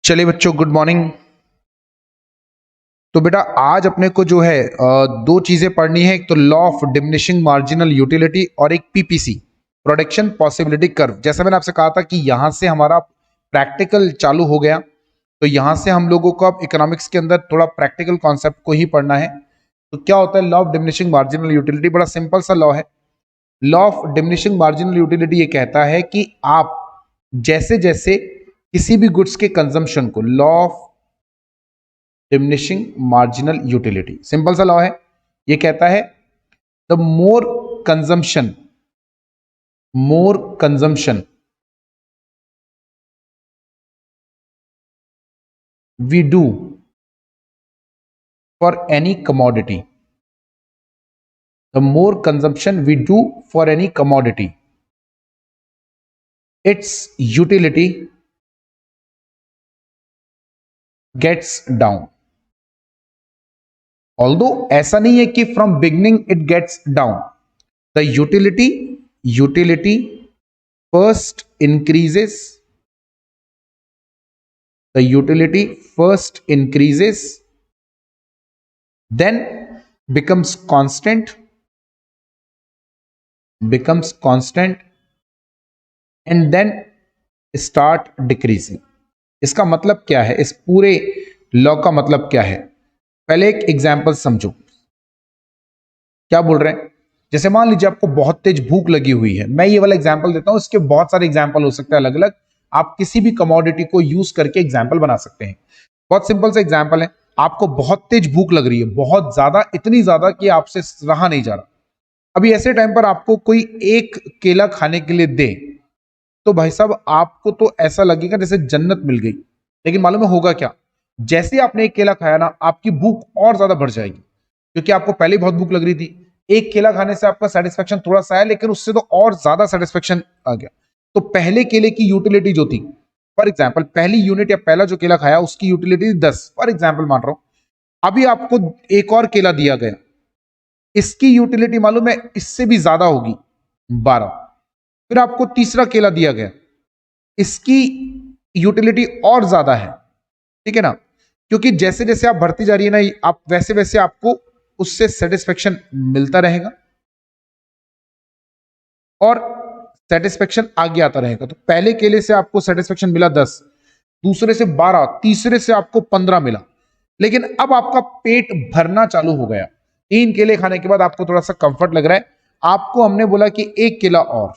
चलिए बच्चों, good morning. तो बेटा आज अपने को जो है दो चीजें पढ़नी है। एक तो law of diminishing marginal utility और एक पीपीसी, प्रोडक्शन पॉसिबिलिटी कर्व। जैसा मैंने आपसे कहा था कि यहां से हमारा प्रैक्टिकल चालू हो गया, तो यहां से हम लोगों को अब इकोनॉमिक्स के अंदर थोड़ा प्रैक्टिकल कॉन्सेप्ट को ही पढ़ना है। तो क्या होता है law of diminishing marginal utility? बड़ा सिंपल सा लॉ है। Law of diminishing marginal utility ये कहता है कि आप जैसे जैसे किसी भी गुड्स के कंजम्पशन को, law of diminishing marginal utility simple सा लॉ है, ये कहता है the more consumption we do for any commodity, the more consumption we do for any commodity, its utility gets down. Although ऐसा नहीं है कि from beginning it gets down, the utility first increases, the utility first increases, then becomes constant and then start decreasing. इसका मतलब क्या है? इस पूरे लॉ का मतलब क्या है? पहले एक एग्जांपल समझो। क्या बोल रहे हैं? जैसे मान लीजिए आपको बहुत तेज भूख लगी हुई है। मैं ये वाला एग्जांपल देता हूं, इसके बहुत सारे एग्जांपल हो सकते हैं अलग अलग। आप किसी भी कमोडिटी को यूज करके एग्जांपल बना सकते हैं। बहुत सिंपल सा एग्जांपल है। आपको बहुत तेज भूख लग रही है, बहुत ज्यादा, इतनी ज्यादा कि आपसे रहा नहीं जा रहा। अभी ऐसे टाइम पर आपको कोई एक केला खाने के लिए दे, तो भाई साहब आपको तो ऐसा लगेगा जैसे जन्नत मिल गई। लेकिन मालूम है होगा क्या? जैसे आपने एक केला खाया ना, आपकी भूख और ज्यादा बढ़ जाएगी, क्योंकि आपको पहले बहुत भूख लग रही थी। एक केला खाने से आपका सेटिस्फेक्शन थोड़ा सा है, लेकिन उससे तो और ज्यादा सेटिस्फेक्शन आ गया। तो पहले केले की यूटिलिटी जो थी, फॉर एग्जाम्पल पहली यूनिट या पहला जो केला खाया उसकी यूटिलिटी 10, फॉर एग्जाम्पल मान रहा हूं। अभी आपको एक और केला दिया गया, इसकी यूटिलिटी मालूम है इससे भी ज्यादा होगी, 12। फिर आपको तीसरा केला दिया गया, इसकी यूटिलिटी और ज्यादा है, ठीक है ना? क्योंकि जैसे जैसे आप बढ़ती जा रही है ना, आप वैसे वैसे आपको उससे सेटिस्फेक्शन मिलता रहेगा और सेटिस्फेक्शन आगे आता रहेगा। तो पहले केले से आपको सेटिस्फेक्शन मिला 10, दूसरे से 12, तीसरे से आपको 15 मिला। लेकिन अब आपका पेट भरना चालू हो गया। 3 केले खाने के बाद आपको थोड़ा सा कंफर्ट लग रहा है। आपको हमने बोला कि एक केला और।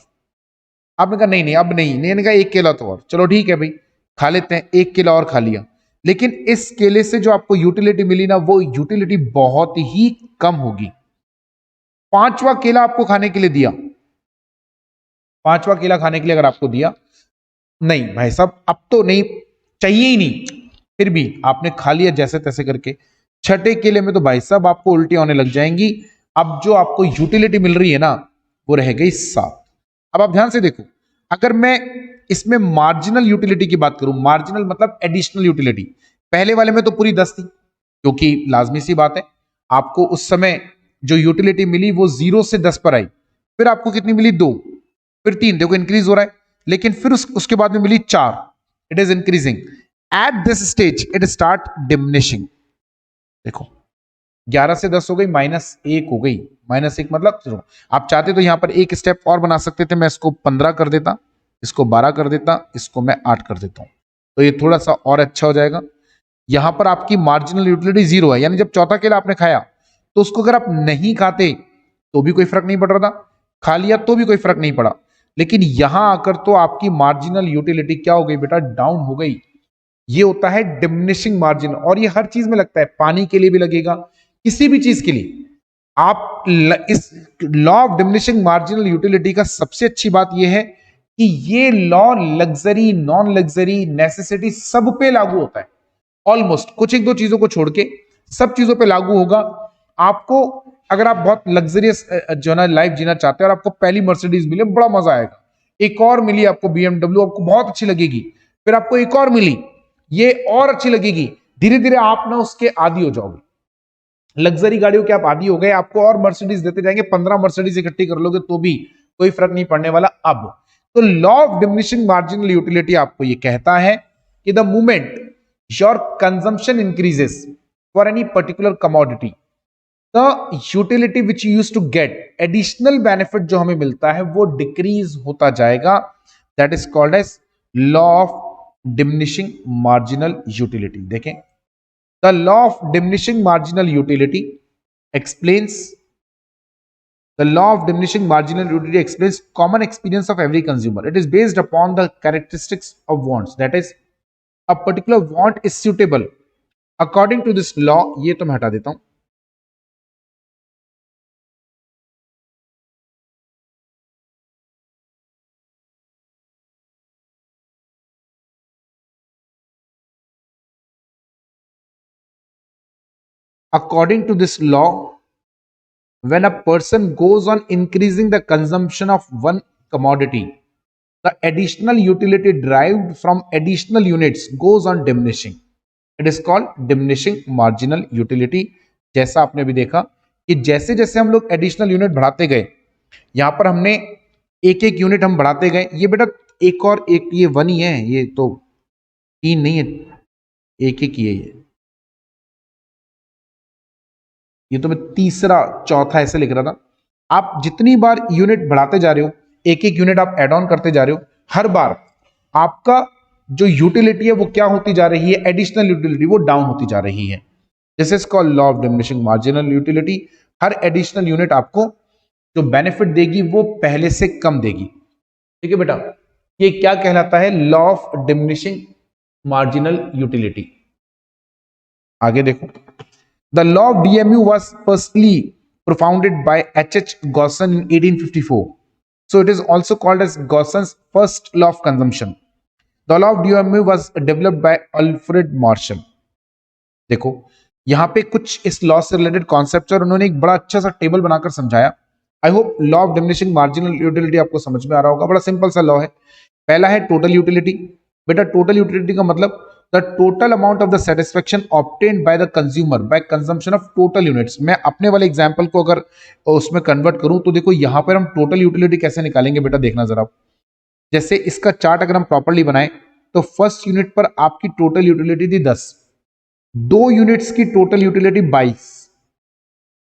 आपने कहा नहीं नहीं अब नहीं, मैंने कहा एक केला तो और। चलो ठीक है भाई, खा लेते हैं। एक केला और खा लिया, लेकिन इस केले से जो आपको यूटिलिटी मिली ना, वो यूटिलिटी बहुत ही कम होगी। पांचवा केला आपको खाने के लिए दिया, पांचवा केला खाने के लिए अगर आपको दिया, नहीं भाई साहब अब तो नहीं चाहिए ही नहीं, फिर भी आपने खा लिया जैसे तैसे करके। छठे केले में तो भाई साहब आपको उल्टी होने लग जाएंगी। अब जो आपको यूटिलिटी मिल रही है ना, वो रह गई 7। अब आप ध्यान से देखो, अगर मैं इसमें मार्जिनल यूटिलिटी की बात करूं, मार्जिनल मतलब एडिशनल यूटिलिटी, पहले वाले में तो पूरी 10 थी, क्योंकि लाजमी सी बात है आपको उस समय जो यूटिलिटी मिली वो 0 से 10 पर आई। फिर आपको कितनी मिली? 2, फिर 3, देखो इंक्रीज हो रहा है। लेकिन फिर उसके बाद में मिली 4, it is increasing. At this stage it start diminishing. देखो 11 से 10 हो गई, -1 हो गई। -1 मतलब चलो, आप चाहते तो यहां पर एक स्टेप और बना सकते थे। मैं इसको 15 कर देता, इसको 12 कर देता, इसको मैं 8 कर देता हूं, तो ये थोड़ा सा और अच्छा हो जाएगा। यहां पर आपकी मार्जिनल यूटिलिटी 0 है, यानी जब चौथा केला आपने खाया तो उसको अगर आप नहीं खाते तो भी कोई फर्क नहीं पड़ रहा था, खा लिया तो भी कोई फर्क नहीं पड़ा। लेकिन यहां आकर तो आपकी मार्जिनल यूटिलिटी क्या हो गई बेटा? डाउन हो गई। ये होता है डिमिनिशिंग मार्जिन, और ये हर चीज में लगता है। पानी के लिए भी लगेगा, किसी भी चीज के लिए। आप इस law of diminishing marginal utility का सबसे अच्छी बात यह है कि ये law luxury, non luxury, necessity सब पे लागू होता है। ऑलमोस्ट कुछ एक दो चीजों को छोड़ के सब चीजों पे लागू होगा। आपको अगर आप बहुत लग्जरियस जो है लाइफ जीना चाहते हैं और आपको पहली मर्सिडीज मिले, बड़ा मजा आएगा। एक और मिली आपको BMW, आपको बहुत अच्छी लगेगी। फिर आपको एक और मिली, ये और अच्छी लगेगी। धीरे धीरे आप ना उसके आदी हो जाओगे। लग्जरी गाड़ियों के आप आदी हो गए, आपको और मर्सिडीज देते जाएंगे। 15 मर्सिडीज इकट्ठी कर लोगे तो भी कोई फर्क नहीं पड़ने वाला। अब तो law of diminishing marginal utility आपको ये कहता है कि the moment your consumption increases for any particular commodity, the utility which you used to get, additional benefit जो हमें मिलता है वो डिक्रीज होता जाएगा. That is called as law of diminishing marginal utility. देखें, the law of diminishing marginal utility explains common experience of every consumer. It is based upon the characteristics of wants. That is, a particular want is suitable according to this law. ये तो मैं हटा देता हूं. According to this law, when a person goes on increasing the consumption of one commodity, the additional utility derived from additional units goes on diminishing. It is called diminishing marginal utility. जैसा आपने भी देखा कि जैसे जैसे हम लोग additional unit बढ़ाते गए, यहां पर हमने एक एक यूनिट हम बढ़ाते गए. ये बेटा एक और एक, ये वन ही है, ये तो तीन नहीं है, एक एक ही है. ये तो मैं तीसरा चौथा ऐसे लिख रहा था. आप जितनी बार यूनिट बढ़ाते जा रहे हो, एक एक यूनिट आप एड ऑन करते जा रहे हो, हर बार आपका जो यूटिलिटी है वो क्या होती जा रही है, एडिशनल यूटिलिटी वो डाउन होती जा रही है. This is called law of diminishing marginal utility. Her additional unit आपको जो बेनिफिट देगी वो पहले से कम देगी. ठीक है बेटा, ये क्या कहलाता है, law of diminishing marginal utility. आगे देखो, the law of DMU was firstly propounded by H. Gaussen in 1854. So it is also called as Gausson's first law of consumption. The law of DMU was developed by Alfred Marshall. देखो यहां पे कुछ इस law से related concept और उन्होंने एक बड़ा अच्छा सा टेबल बनाकर समझाया. I hope law of diminishing marginal utility आपको समझ में आ रहा होगा. बड़ा सिंपल सा लॉ है. पहला है टोटल यूटिलिटी. बेटा टोटल यूटिलिटी का मतलब the total amount of the satisfaction obtained by the consumer by consumption of total units. मैं अपने वाले एग्जांपल को अगर उसमें कन्वर्ट करूं तो देखो यहां पर हम टोटल यूटिलिटी कैसे निकालेंगे बेटा, देखना जरा. जैसे इसका चार्ट अगर हम प्रॉपर्ली बनाएं तो फर्स्ट यूनिट पर आपकी टोटल यूटिलिटी थी 10, 2 यूनिट्स की टोटल यूटिलिटी 22,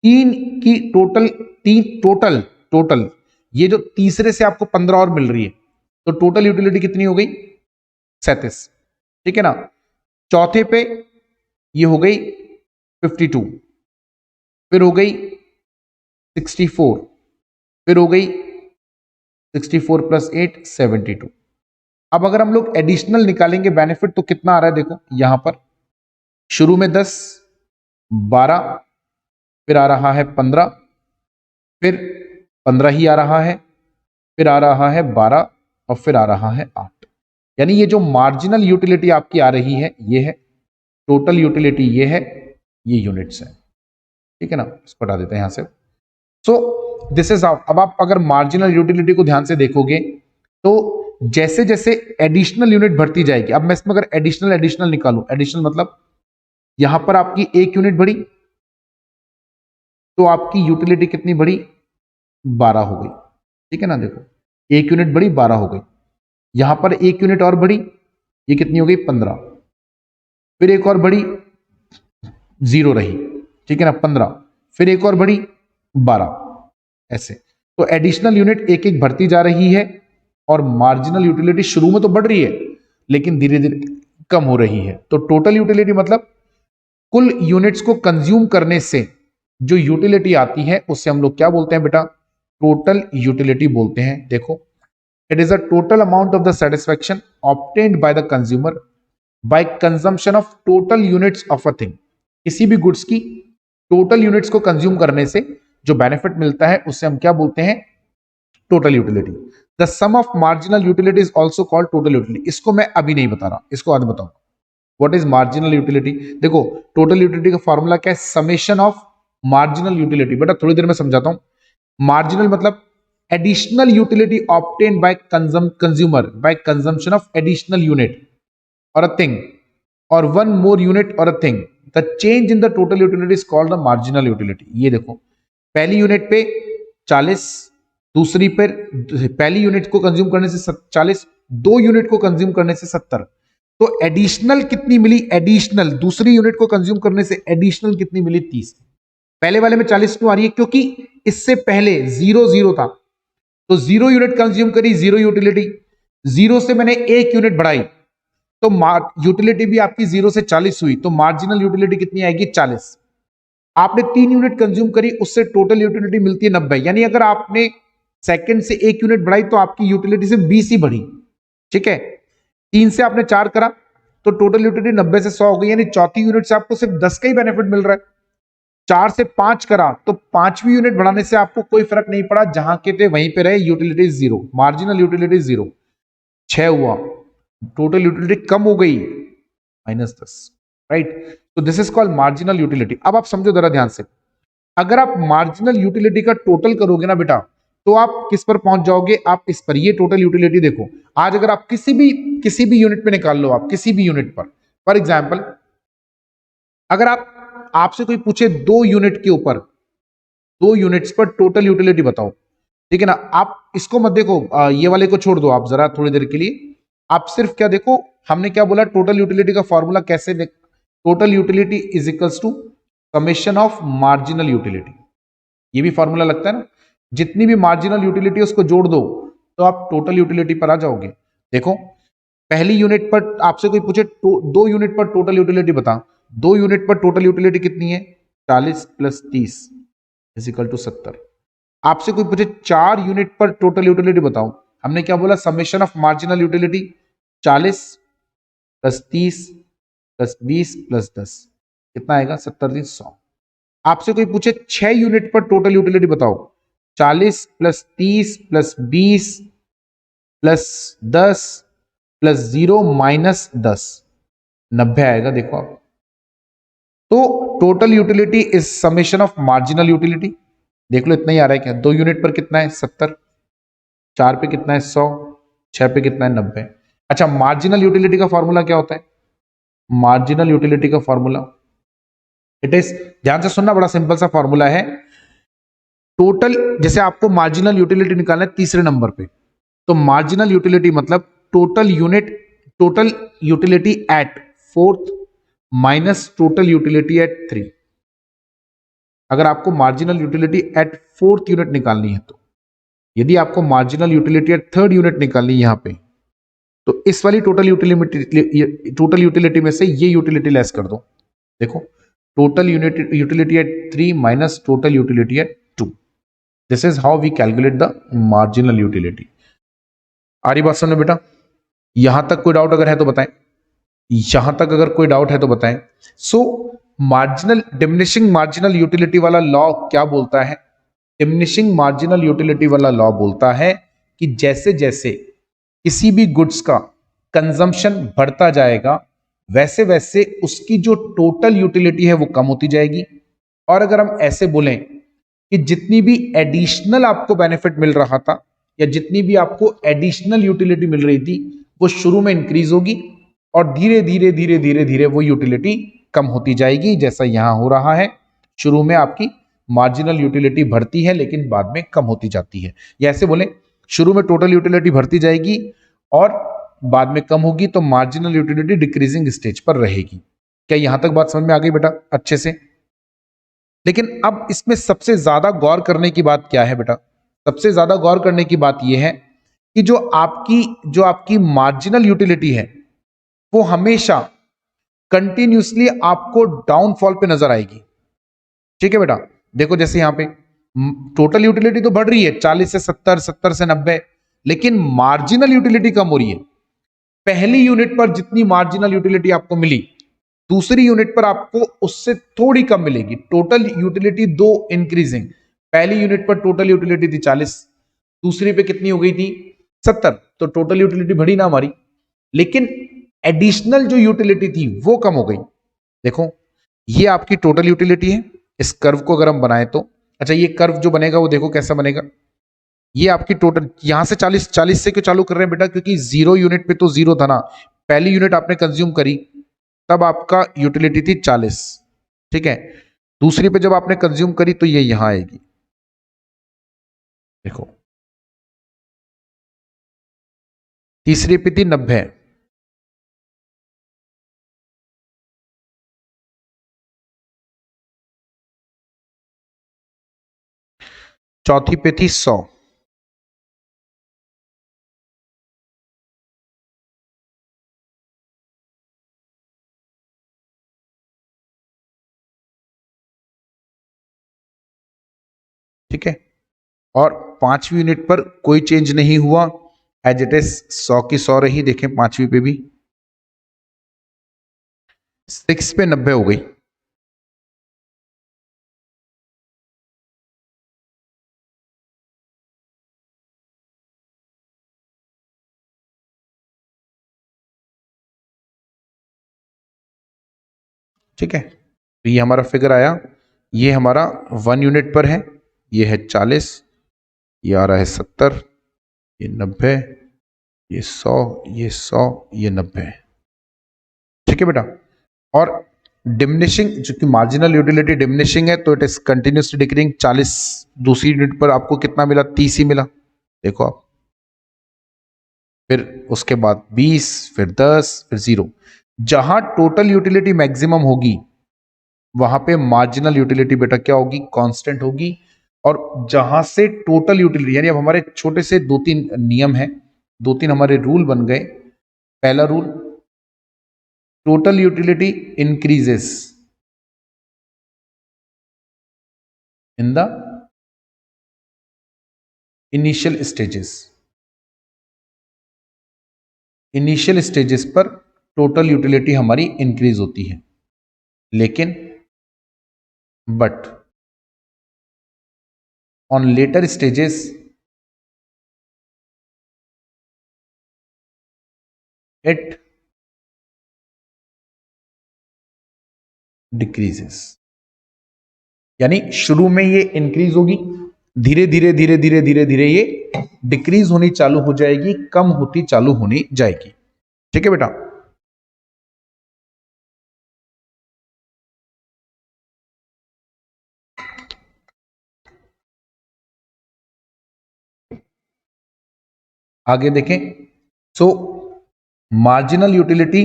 3 की टोटल ये जो तीसरे से आपको 15 और मिल रही है, तो टोटल यूटिलिटी कितनी हो गई, 37. ठीक है ना. चौथे पे ये हो गई 52, फिर हो गई 64, फिर हो गई 64 प्लस 8 72. अब अगर हम लोग एडिशनल निकालेंगे बेनिफिट तो कितना आ रहा है, देखो यहां पर शुरू में 10, 12, फिर आ रहा है 15, फिर 15 ही आ रहा है, फिर आ रहा है 12 और फिर आ रहा है 8. यानी ये जो मार्जिनल यूटिलिटी आपकी आ रही है ये है, टोटल यूटिलिटी ये है, ये यूनिट्स है. ठीक है ना, इसको हटा देते हैं यहां से. So this is how. अब आप अगर मार्जिनल यूटिलिटी को ध्यान से देखोगे तो जैसे जैसे एडिशनल यूनिट बढ़ती जाएगी, अब मैं इसमें अगर एडिशनल निकालूं, एडिशनल मतलब यहां पर आपकी एक यूनिट बढ़ी तो आपकी यूटिलिटी कितनी बढ़ी, 12 हो गई. ठीक है ना, देखो एक यूनिट बढ़ी 12 हो गई. यहां पर एक यूनिट और बढ़ी, ये कितनी हो गई 15, फिर एक और बढ़ी 0 रही. ठीक है ना, 15, फिर एक और बढ़ी 12, ऐसे. तो एडिशनल यूनिट एक एक बढ़ती जा रही है और मार्जिनल यूटिलिटी शुरू में तो बढ़ रही है लेकिन धीरे धीरे कम हो रही है. तो टोटल यूटिलिटी मतलब कुल यूनिट्स को कंज्यूम करने से जो यूटिलिटी आती है उससे हम लोग क्या बोलते हैं बेटा, टोटल यूटिलिटी बोलते हैं. देखो, it is a total amount of the satisfaction obtained by the consumer by consumption of total units of a thing. किसी भी गुड्स की टोटल यूनिट्स को कंज्यूम करने से जो बेनिफिट मिलता है उससे हम क्या बोलते हैं, total utility. The sum of marginal utility is also called total utility. इसको मैं अभी नहीं बता रहा, इसको आज बताऊंगा. What is marginal utility. देखो टोटल यूटिलिटी का फॉर्मूला क्या है, समेशन ऑफ मार्जिनल यूटिलिटी. बेटा थोड़ी देर में समझाता हूं. मार्जिनल मतलब additional utility obtained by consumer by consumption of additional unit और अ थिंग और वन मोर यूनिट और a thing. The change in the total utility is called the marginal utility. ये देखो पहली यूनिट पे 40, दूसरी पर पहली यूनिट को कंज्यूम करने से 40, 2 यूनिट को कंज्यूम करने से 70, तो एडिशनल कितनी मिली, एडिशनल दूसरी यूनिट को कंज्यूम करने से एडिशनल कितनी मिली 30। पहले वाले में 40 क्यों आ रही है, क्योंकि इससे पहले 0 था, तो 0 यूनिट कंज्यूम करी, 0 यूटिलिटी, 0 से मैंने 1 यूनिट बढ़ाई, तो यूटिलिटी भी आपकी 0 से 40 हुई, तो मार्जिनल यूटिलिटी कितनी आएगी 40। आपने 3 यूनिट कंज्यूम करी, उससे टोटल यूटिलिटी मिलती है 90, यानी अगर आपने सेकंड से 1 यूनिट बढ़ाई तो आपकी यूटिलिटी सिर्फ 20 ही बढ़ी। ठीक है, 3 से आपने 4 करा तो टोटल यूटिलिटी 90 से 100 हो गई, यानी चौथी यूनिट से आपको सिर्फ 10 का ही बेनिफिट मिल रहा है। 4 से 5 करा तो पांचवी यूनिट बढ़ाने से आपको कोई फर्क नहीं पड़ा, जहां के थे वहीं पे रहे, यूटिलिटी 0, मार्जिनल यूटिलिटी 0। 6 हुआ, टोटल यूटिलिटी कम हो गई -10, राइट। तो this is called marginal utility. अब आप समझो जरा ध्यान से, अगर आप मार्जिनल यूटिलिटी का टोटल करोगे ना बेटा, तो आप किस पर पहुंच जाओगे, आप इस पर, ये टोटल यूटिलिटी देखो। आज अगर आप किसी भी यूनिट पे निकाल लो, आप किसी भी यूनिट पर, फॉर एग्जांपल अगर आपसे कोई पूछे 2 यूनिट के ऊपर, 2 यूनिट्स पर टोटल यूटिलिटी बताओ, ठीक है ना, आप इसको मत देखो, ये वाले को छोड़ दो आप जरा थोड़ी देर के लिए, आप सिर्फ क्या देखो, हमने क्या बोला, टोटल यूटिलिटी का फॉर्मूला कैसे, total utility is equals to summation of marginal utility. ये भी फॉर्मूला लगता है ना, जितनी भी मार्जिनल यूटिलिटी उसको जोड़ दो तो आप टोटल यूटिलिटी पर आ जाओगे। देखो, पहली यूनिट पर आपसे कोई पूछे 2 यूनिट पर टोटल यूटिलिटी बता, 2 यूनिट पर टोटल यूटिलिटी कितनी है, 40 + 30 = 70। आपसे कोई पूछे 4 यूनिट पर टोटल यूटिलिटी बताओ, हमने क्या बोला, समेशन ऑफ मार्जिनल यूटिलिटी 40 + 30 + 20 + 10 कितना आएगा, 70 × 100। आपसे कोई पूछे 6 यूनिट पर टोटल यूटिलिटी बताओ, 40 + 30 + 20 + 10 + 0 - 10 90 आएगा। देखो आप, तो total utility is summation of marginal utility. देख लो इतना ही आ रहा है क्या, 2 यूनिट पर कितना है 70, 4 पे कितना है 100, 6 पे कितना है 90। अच्छा, मार्जिनल यूटिलिटी का फॉर्मूला क्या होता है, मार्जिनल यूटिलिटी का फॉर्मूला इट इज, ध्यान से सुनना, बड़ा सिंपल सा फॉर्मूला है। टोटल, जैसे आपको मार्जिनल यूटिलिटी निकालना है तीसरे नंबर पे, तो मार्जिनल यूटिलिटी मतलब total utility at fourth minus total utility at 3। अगर आपको marginal utility at fourth unit निकालनी है, तो यदि आपको marginal utility at third unit निकालनी है यहां पे, तो इस वाली टोटल यूटिलिटी में से ये यूटिलिटी लेस कर दो। देखो, total utility at 3 minus total utility at 2, this is how we calculate the marginal utility. आ रही बात समझ बेटा? यहां तक कोई डाउट अगर है तो बताएं, यहां तक अगर कोई डाउट है तो बताएं। सो मार्जिनल, डिमिनिशिंग मार्जिनल यूटिलिटी वाला लॉ क्या बोलता है, डिमिनिशिंग मार्जिनल यूटिलिटी वाला लॉ बोलता है कि जैसे जैसे किसी भी गुड्स का कंजम्पशन बढ़ता जाएगा, वैसे वैसे उसकी जो टोटल यूटिलिटी है वो कम होती जाएगी। और अगर हम ऐसे बोलें कि जितनी भी एडिशनल आपको बेनिफिट मिल रहा था, या जितनी भी आपको एडिशनल यूटिलिटी मिल रही थी, वो शुरू में इंक्रीज होगी और धीरे धीरे धीरे धीरे धीरे वो यूटिलिटी कम होती जाएगी, जैसा यहां हो रहा है। शुरू में आपकी मार्जिनल यूटिलिटी बढ़ती है लेकिन बाद में कम होती जाती है, या ऐसे बोले, शुरू में टोटल यूटिलिटी बढ़ती जाएगी और बाद में कम होगी, तो मार्जिनल यूटिलिटी डिक्रीजिंग स्टेज पर रहेगी। क्या यहां तक बात समझ में आ गई बेटा अच्छे से? लेकिन अब इसमें सबसे ज्यादा गौर करने की बात क्या है बेटा, सबसे ज्यादा गौर करने की बात यह है कि जो आपकी मार्जिनल यूटिलिटी है वो हमेशा कंटिन्यूसली आपको डाउनफॉल पे नजर आएगी। ठीक है बेटा, देखो जैसे यहां पे टोटल यूटिलिटी तो बढ़ रही है 40 से 70, 70 से 90, लेकिन मार्जिनल यूटिलिटी कम हो रही है। पहली यूनिट पर जितनी मार्जिनल यूटिलिटी आपको मिली, दूसरी यूनिट पर आपको उससे थोड़ी कम मिलेगी। टोटल यूटिलिटी दो इंक्रीजिंग, पहली यूनिट पर टोटल यूटिलिटी थी 40, दूसरी पे कितनी हो गई थी 70, तो टोटल यूटिलिटी बढ़ी ना हमारी, लेकिन एडिशनल जो यूटिलिटी थी वो कम हो गई। देखो, ये आपकी टोटल यूटिलिटी है। इस कर्व को अगर हम बनाए तो, अच्छा ये कर्व जो बनेगा वो देखो कैसा बनेगा। ये आपकी टोटल, यहां से 40 से क्यों चालू कर रहे हैं बेटा, क्योंकि 0 यूनिट पे तो 0 था ना, पहली यूनिट आपने कंज्यूम करी तब आपका यूटिलिटी थी 40, ठीक है। दूसरी पे जब आपने कंज्यूम करी तो ये यहां आएगी। देखो, तीसरी पे थी 90, चौथी पे थी 100। ठीक है, और 5वीं यूनिट पर कोई चेंज नहीं हुआ, एज इट इज 100 की 100 रही। देखें 5वीं पे भी 6 पे 90 हो गई। ठीक है, तो ये हमारा फिगर आया, ये हमारा 1 यूनिट पर है, ये है 40, ये आ रहा है 70, ये 90, ये 100, ये 100, ये 90। ठीक है बेटा, और डिमिनिशिंग, जो कि मार्जिनल यूटिलिटी डिमिनिशिंग है, तो इट इज कंटिन्यूसली डिक्रीजिंग। 40 दूसरी यूनिट पर आपको कितना मिला? 30 ही मिला। देखो आप, फिर उसके बाद 20, फिर 10, फिर 0। जहां टोटल यूटिलिटी मैक्सिमम होगी वहां पे मार्जिनल यूटिलिटी बेटा क्या होगी? कांस्टेंट होगी। और जहां से टोटल यूटिलिटी, यानी अब हमारे छोटे से 2-3 नियम हैं, 2-3 हमारे रूल बन गए। पहला rule, total utility increases in the initial stages. Initial stages पर टोटल यूटिलिटी हमारी इंक्रीज होती है, लेकिन but on later stages it decreases. यानी शुरू में ये इंक्रीज होगी, धीरे धीरे धीरे धीरे धीरे धीरे ये डिक्रीज होनी चालू हो जाएगी, कम होती चालू होनी जाएगी। ठीक है बेटा, आगे देखें। So marginal utility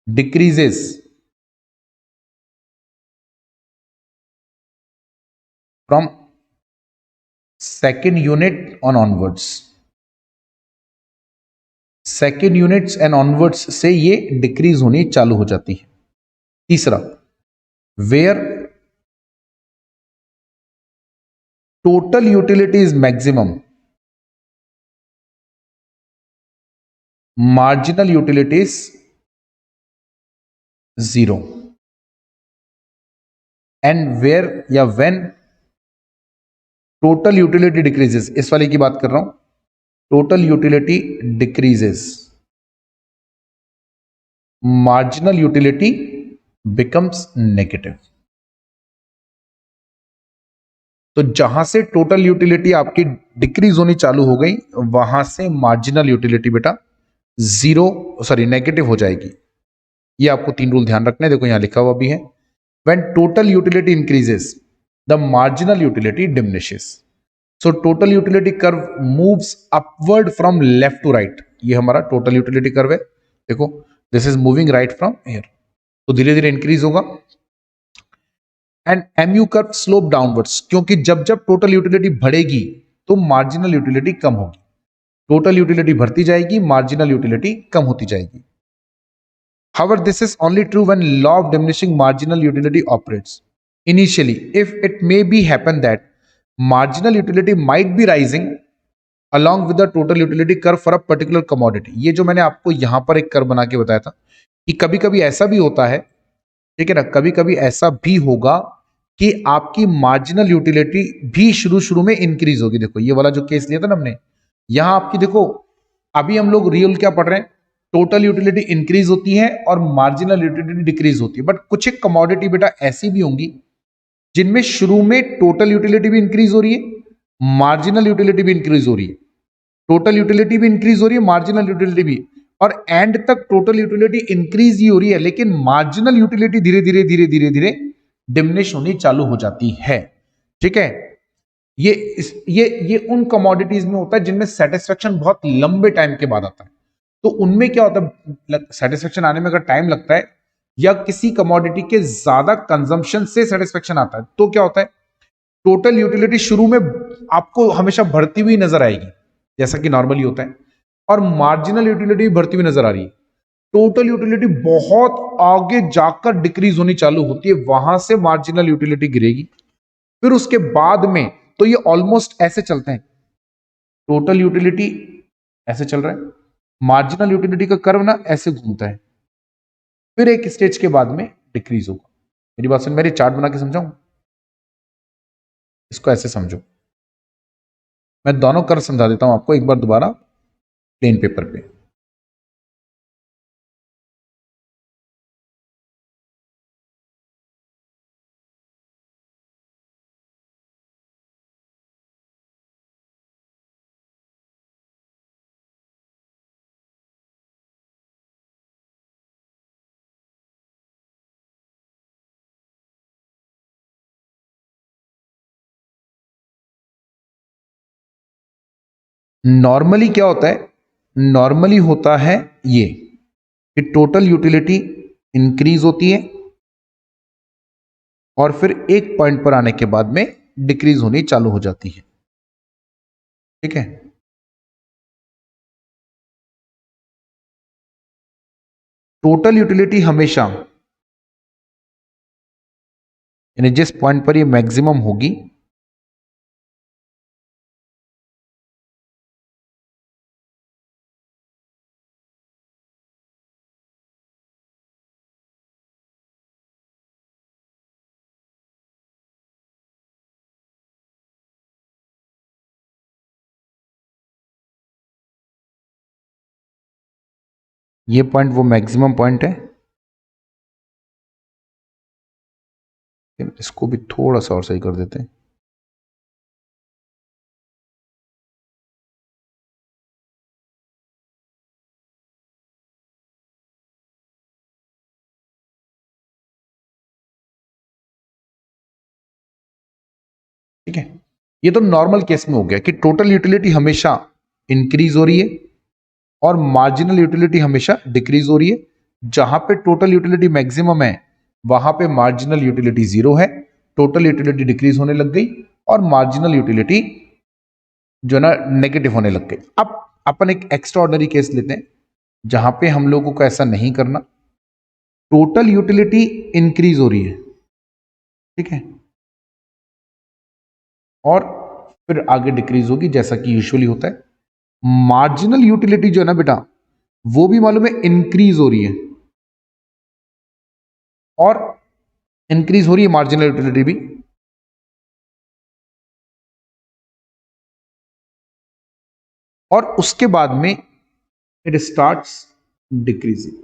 decreases from second unit on onwards. Second units and onwards से ये डिक्रीज होनी चालू हो जाती है। तीसरा, where total utility is maximum, marginal utility is 0। And where या व्हेन टोटल यूटिलिटी डिक्रीजेस, इस वाले की बात कर रहा हूं, total utility decreases, marginal utility becomes negative. तो जहां से टोटल यूटिलिटी आपकी डिक्रीज होनी चालू हो गई, वहां से मार्जिनल यूटिलिटी बेटा नेगेटिव हो जाएगी। ये आपको 3 रूल ध्यान रखने, देखो यहां लिखा हुआ भी है। When total utility increases the marginal utility diminishes. So total utility curve moves upward from left to right. ये हमारा टोटल यूटिलिटी कर्व है, देखो this is moving right from here, तो धीरे धीरे इंक्रीज होगा। And MU curve slope downwards, क्योंकि जब जब टोटल यूटिलिटी बढ़ेगी तो मार्जिनल यूटिलिटी कम होगी। टोटल यूटिलिटी बढ़ती जाएगी, मार्जिनल यूटिलिटी कम होती जाएगी। However, this is only true when law of diminishing marginal utility operates. Initially, if it may be happen that marginal utility might be rising along with the total utility curve for a particular commodity. ये जो मैंने आपको यहां पर एक curve बना के बताया था कि कभी कभी ऐसा भी होता है, ठीक है ना, कभी कभी ऐसा भी होगा कि आपकी मार्जिनल यूटिलिटी भी शुरू शुरू में इंक्रीज होगी। देखो ये वाला जो केस लिया था ना हमने, यहां आपकी देखो, अभी हम लोग रियल क्या पढ़ रहे हैं, टोटल यूटिलिटी इंक्रीज होती है और मार्जिनल यूटिलिटी डिक्रीज होती है। बट कुछ एक कमोडिटी बेटा ऐसी भी होंगी जिनमें शुरू में टोटल यूटिलिटी भी इंक्रीज हो रही है, मार्जिनल यूटिलिटी भी इंक्रीज हो रही है, टोटल यूटिलिटी भी इंक्रीज हो रही है, मार्जिनल यूटिलिटी भी, और एंड तक टोटल यूटिलिटी इंक्रीज ही हो रही है, लेकिन मार्जिनल यूटिलिटी धीरे धीरे धीरे धीरे धीरे डिमिनिश होनी चालू हो जाती है। ठीक है, ये उन कमोडिटीज में होता है जिनमें सेटिस्फेक्शन बहुत लंबे टाइम के बाद आता है। तो उनमें क्या होता है, सेटिस्फेक्शन आने में अगर टाइम लगता है या किसी कमोडिटी के ज्यादा कंजम्पशन से सेटिस्फेक्शन आता है, तो क्या होता है, टोटल यूटिलिटी शुरू में आपको हमेशा बढ़ती हुई नजर आएगी जैसा कि नॉर्मली होता है, और मार्जिनल यूटिलिटी बढ़ती हुई नजर आ रही है। टोटल यूटिलिटी बहुत आगे जाकर डिक्रीज होनी चालू होती है, वहां से मार्जिनल यूटिलिटी गिरेगी। फिर उसके बाद में तो ये ऑलमोस्ट ऐसे चलते हैं, टोटल यूटिलिटी ऐसे चल रहा है, मार्जिनल यूटिलिटी का कर्व ना ऐसे घूमता है, फिर एक स्टेज के बाद में डिक्रीज होगा। मेरी बात सुन, मेरी चार्ट बना के समझाऊं, इसको ऐसे समझो, मैं दोनों कर्व समझा देता हूं आपको एक बार दोबारा प्लेन पेपर पे। नॉर्मली क्या होता है, नॉर्मली होता है ये कि टोटल यूटिलिटी इंक्रीज होती है और फिर एक पॉइंट पर आने के बाद में डिक्रीज होनी चालू हो जाती है। ठीक है, टोटल यूटिलिटी हमेशा, यानी जिस पॉइंट पर ये मैक्सिमम होगी, ये पॉइंट वो मैक्सिमम पॉइंट है। इसको भी थोड़ा सा और सही कर देते हैं। ठीक है, ये तो नॉर्मल केस में हो गया कि टोटल यूटिलिटी हमेशा इंक्रीज हो रही है और मार्जिनल यूटिलिटी हमेशा डिक्रीज हो रही है। जहां पे टोटल यूटिलिटी मैक्सिमम है वहां पे मार्जिनल यूटिलिटी जीरो है, टोटल यूटिलिटी डिक्रीज होने लग गई और मार्जिनल यूटिलिटी जो है ना नेगेटिव होने लग गई। अब अपन एक एक्स्ट्रा ऑर्डिनरी केस लेते हैं जहां पे हम लोगों को ऐसा नहीं करना, टोटल यूटिलिटी इंक्रीज हो रही है, ठीक है, और फिर आगे डिक्रीज होगी जैसा कि यूजुअली होता है। मार्जिनल यूटिलिटी जो है ना बेटा, वो भी मालूम है इंक्रीज हो रही है, और इंक्रीज हो रही है मार्जिनल यूटिलिटी भी, और उसके बाद में इट स्टार्ट्स डिक्रीजिंग।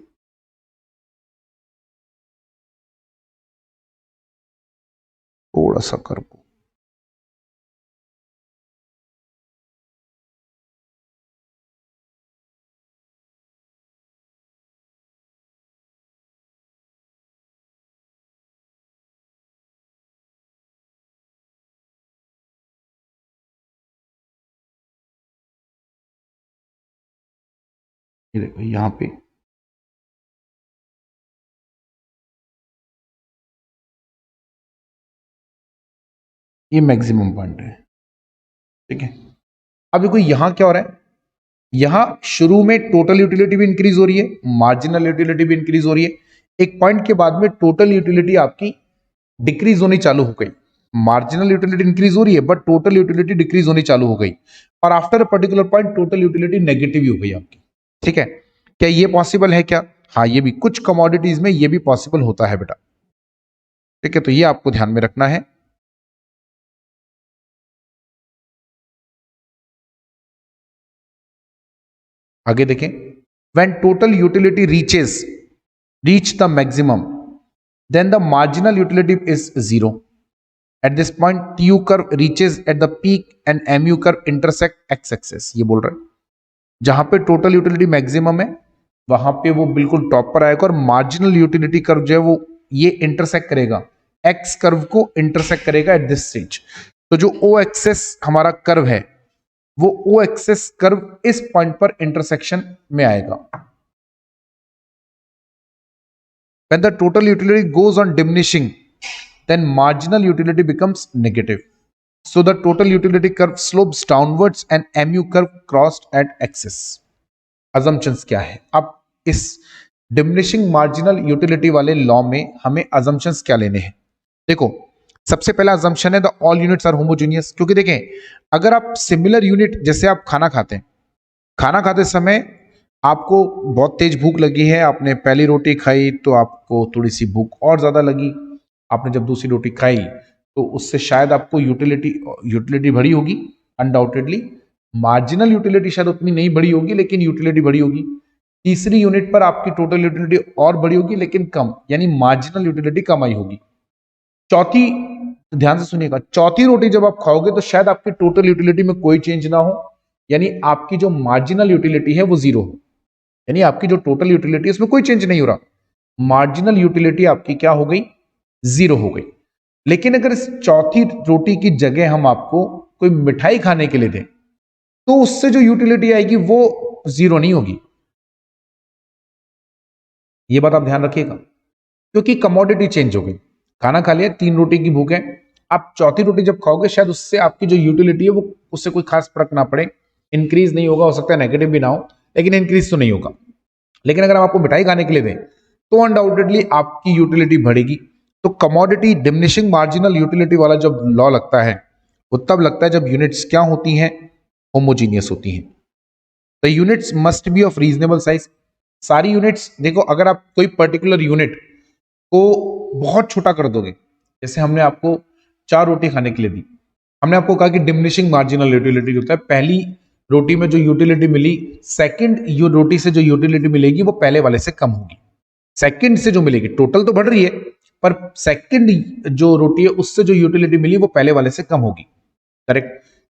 थोड़ा सा कर को ये देखो यहां पे ये मैक्सिमम पॉइंट है। ठीक है, अब देखो यहां क्या हो रहा है, यहां शुरू में टोटल यूटिलिटी भी इंक्रीज हो रही है, मार्जिनल यूटिलिटी भी इंक्रीज हो रही है, एक पॉइंट के बाद में टोटल यूटिलिटी आपकी डिक्रीज होनी चालू हो गई। मार्जिनल यूटिलिटी इंक्रीज हो रही है बट टोटल यूटिलिटी डिक्रीज होनी चालू हो गई, और after a particular point total utility negative ही हो गई आपकी। ठीक है, क्या ये पॉसिबल है क्या? हाँ, ये भी कुछ कमोडिटीज में ये भी पॉसिबल होता है बेटा। ठीक है, तो ये आपको ध्यान में रखना है। आगे देखें, when total utility reach the maximum then the marginal utility is zero. At this point TU curve reaches at the peak and MU curve intersect x axis। ये बोल रहा है जहां पे टोटल यूटिलिटी मैक्सिमम है वहां पे वो बिल्कुल टॉप पर आएगा, और मार्जिनल यूटिलिटी कर्व जो है वो ये इंटरसेक्ट करेगा, एक्स कर्व को इंटरसेक्ट करेगा एट दिस स्टेज। तो जो ओ एक्सेस हमारा कर्व है वो ओ एक्सेस कर्व इस पॉइंट पर इंटरसेक्शन में आएगा। When the total utility goes on diminishing, then marginal utility becomes negative। So the total utility curve slopes downwards and mu curve crossed at axis. Assumptions क्या है? अब इस डिमिनिशिंग मार्जिनल यूटिलिटी वाले law में हमें assumptions क्या लेने हैं? देखो, सबसे पहला assumption है the all units are homogeneous, क्योंकि देखें अगर आप सिमिलर यूनिट, जैसे आप खाना खाते हैं, खाना खाते समय आपको बहुत तेज भूख लगी है, आपने पहली रोटी खाई तो आपको थोड़ी सी भूख और ज्यादा लगी, आपने जब दूसरी रोटी खाई तो उससे शायद आपको यूटिलिटी बढ़ी होगी, अनडाउटेडली। मार्जिनल यूटिलिटी शायद उतनी नहीं बढ़ी होगी, लेकिन यूटिलिटी बढ़ी होगी। तीसरी यूनिट पर आपकी टोटल यूटिलिटी और बढ़ी होगी, लेकिन कम, यानी मार्जिनल यूटिलिटी कम आई होगी। चौथी, ध्यान से सुनिएगा, चौथी रोटी जब आप खाओगे तो शायद आपकी टोटल यूटिलिटी में कोई चेंज ना हो, यानी आपकी जो मार्जिनल यूटिलिटी है वो जीरो हो, यानी आपकी जो टोटल यूटिलिटी है उसमें कोई चेंज नहीं हो रहा, मार्जिनल यूटिलिटी आपकी क्या हो गई? जीरो हो गई। लेकिन अगर इस चौथी रोटी की जगह हम आपको कोई मिठाई खाने के लिए दें तो उससे जो यूटिलिटी आएगी वो जीरो नहीं होगी। ये बात आप ध्यान रखिएगा, क्योंकि कमोडिटी चेंज हो गई। खाना खा लिया, 3 रोटी की भूख है, आप चौथी रोटी जब खाओगे शायद उससे आपकी जो यूटिलिटी है वो, उससे कोई खास फर्क ना पड़े, इंक्रीज नहीं होगा, हो सकता है नेगेटिव भी ना हो, लेकिन इंक्रीज तो नहीं होगा। लेकिन अगर हम आपको मिठाई खाने के लिए दें तो अनडाउटेडली आपकी यूटिलिटी बढ़ेगी। तो कमोडिटी डिमिनिशिंग मार्जिनल यूटिलिटी वाला जब लॉ लगता है वो तब लगता है जब यूनिट्स क्या होती हैं? होमोजीनियस होती हैं। The units must be of reasonable size. सारी यूनिट्स, देखो अगर आप कोई पर्टिकुलर यूनिट को बहुत छोटा कर दोगे, जैसे हमने आपको 4 रोटी खाने के लिए दी, हमने आपको कहा कि डिमिनिशिंग मार्जिनल यूटिलिटी होता है, पहली रोटी में जो यूटिलिटी मिली, सेकंड रोटी से जो यूटिलिटी मिलेगी वो पहले वाले से कम होगी। सेकंड से जो मिलेगी, टोटल तो बढ़ रही है पर सेकंड जो रोटी है उससे जो यूटिलिटी मिली वो पहले वाले से कम होगी, करेक्ट।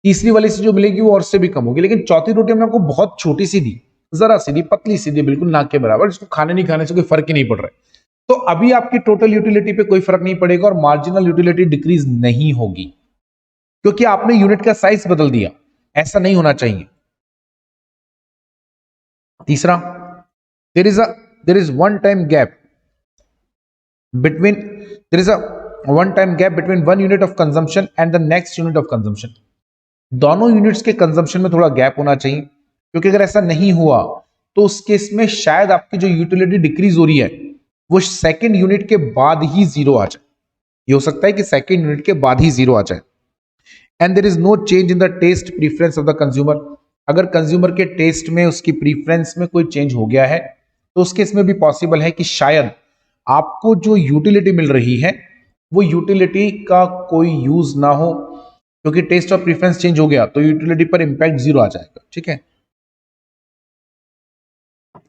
तीसरी वाले से जो मिलेगी वो और से भी कम होगी। लेकिन चौथी रोटी हमने आपको बहुत छोटी सी दी, जरा सी दी, पतली सी दी, बिल्कुल नाक के बराबर, जिसको खाने नहीं खाने से कोई फर्क ही नहीं पड़ रहा है। तो अभी आपकी टोटल यूटिलिटी पे कोई फर्क नहीं पड़ेगा और मार्जिनल यूटिलिटी डिक्रीज नहीं होगी, क्योंकि आपने यूनिट का साइज बदल दिया। ऐसा नहीं होना चाहिए। तीसरा, there is one time gap between one unit of consumption and the next unit of consumption. दोनों यूनिट्स के कंजम्पशन में थोड़ा गैप होना चाहिए, क्योंकि अगर ऐसा नहीं हुआ तो उस केस में शायद आपकी जो यूटिलिटी डिक्रीज हो रही है वो सेकंड यूनिट के बाद ही जीरो आ जाए। ये हो सकता है कि सेकंड यूनिट के बाद ही जीरो आ जाए। And there is no change in the taste preference of the consumer. अगर कंज्यूमर के टेस्ट में, उसकी प्रीफरेंस में कोई चेंज हो गया है तो उस केस में भी पॉसिबल है कि शायद आपको जो यूटिलिटी मिल रही है वो यूटिलिटी का कोई यूज ना हो, क्योंकि टेस्ट और प्रीफरेंस चेंज हो गया तो यूटिलिटी पर इंपैक्ट जीरो आ जाएगा। ठीक है,